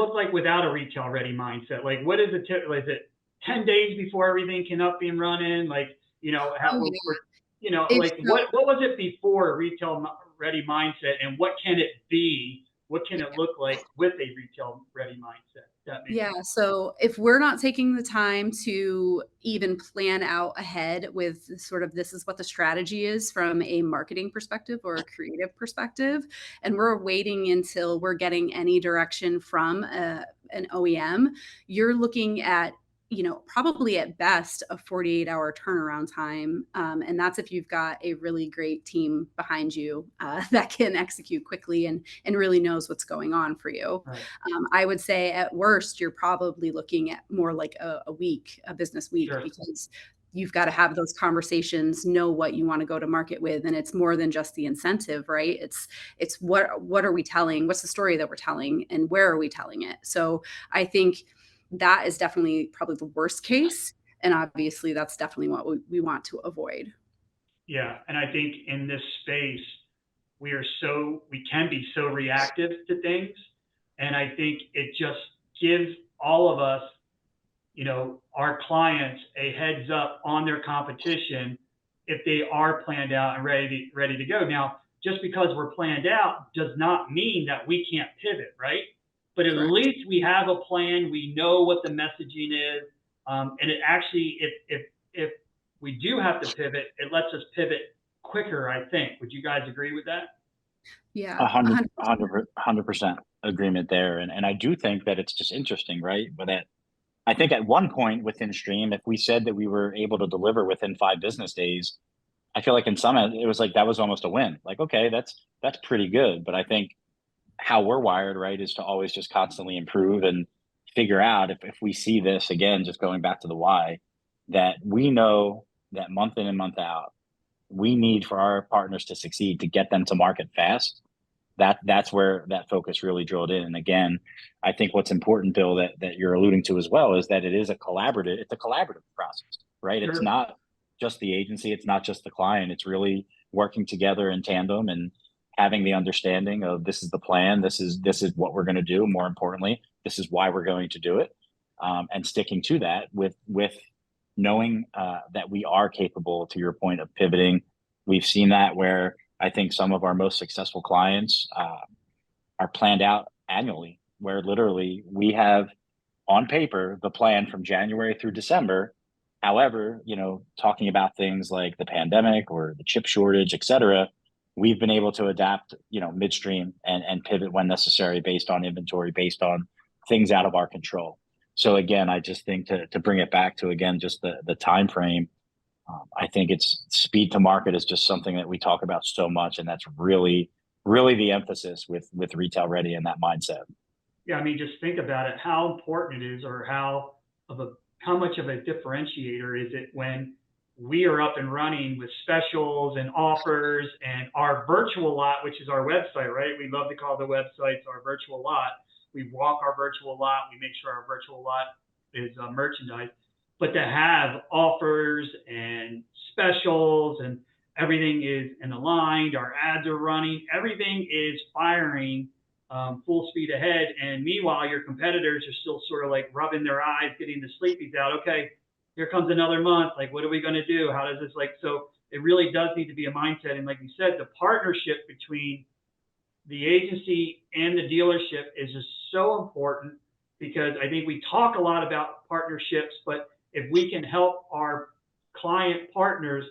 look like without a retail ready mindset? Like, what is it? Is it 10 days before everything can up and running? Like, how, Oh, like what was it before retail ready mindset, and what can it be? What can it look like with a retail ready mindset? That makes Yeah, sense. so if we're not taking the time to even plan out ahead with sort of this is what the strategy is from a marketing perspective or a creative perspective, and we're waiting until we're getting any direction from an OEM, you're looking at probably at best a 48-hour turnaround time. And that's if you've got a really great team behind you that can execute quickly and really knows what's going on for you. Right. I would say at worst, you're probably looking at more like a business week, Sure. because you've got to have those conversations, know what you want to go to market with. And it's more than just the incentive, right? It's what are we telling? What's the story that we're telling, and where are we telling it? So I think that is definitely probably the worst case. And obviously that's definitely what we want to avoid. Yeah. And I think in this space, we can be so reactive to things. And I think it just gives all of us, our clients, a heads up on their competition if they are planned out and ready to go. Now, just because we're planned out does not mean that we can't pivot, right? But at Correct. least we have a plan. We know what the messaging is, and it actually, if we do have to pivot, it lets us pivot quicker, I think. Would you guys agree with that? Yeah. A hundred, 100%. 100% agreement there. And I do think that it's just interesting, right? But that I think at one point within Stream, if we said that we were able to deliver within 5 business days, I feel like in some, it was like, that was almost a win. Like, okay, that's pretty good. But I think how we're wired, right, is to always just constantly improve and figure out if we see this again, just going back to the why, that we know that month in and month out, we need for our partners to succeed to get them to market fast. That's where that focus really drilled in. And again, I think what's important, Bill, that you're alluding to as well, is that it's a collaborative process, right? It's Sure. not just the agency, it's not just the client, it's really working together in tandem and having the understanding of this is the plan, this is what we're going to do. More importantly, this is why we're going to do it, and sticking to that with knowing that we are capable, to your point, of pivoting. We've seen that where I think some of our most successful clients are planned out annually, where literally we have on paper the plan from January through December. However, talking about things like the pandemic or the chip shortage, et cetera, we've been able to adapt, midstream and pivot when necessary based on inventory, based on things out of our control. So again, I just think to bring it back to, again, just the time frame, I think it's speed to market is just something that we talk about so much, and that's really, really the emphasis with retail ready and that mindset. Yeah, I mean, just think about it, how important it is, or how much of a differentiator is it when we are up and running with specials and offers and our virtual lot, which is our website, right? We love to call the websites our virtual lot. We walk our virtual lot. We make sure our virtual lot is merchandised. But to have offers and specials and everything is aligned, our ads are running, everything is firing full speed ahead. And meanwhile, your competitors are still sort of like rubbing their eyes, getting the sleepies out. Okay, here comes another month. Like, what are we going to do? How does this so it really does need to be a mindset. And like you said, the partnership between the agency and the dealership is just so important, because I think we talk a lot about partnerships, but if we can help our client partners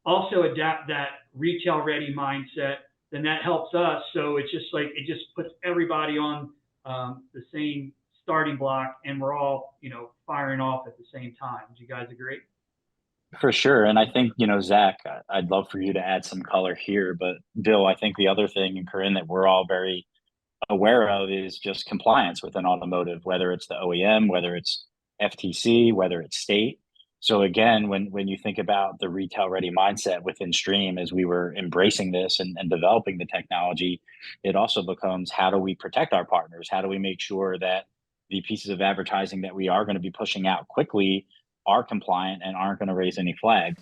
also adapt that retail ready mindset, then that helps us. So it's just like, it just puts everybody on the same starting block, and we're all, firing off at the same time. Do you guys agree? For sure. And I think, Zach, I'd love for you to add some color here, but Bill, I think the other thing, and Corrine, that we're all very aware of is just compliance within automotive, whether it's the OEM, whether it's FTC, whether it's state. So again, when you think about the retail ready mindset within Stream, as we were embracing this and developing the technology, it also becomes, how do we protect our partners? How do we make sure that the pieces of advertising that we are going to be pushing out quickly are compliant and aren't going to raise any flags?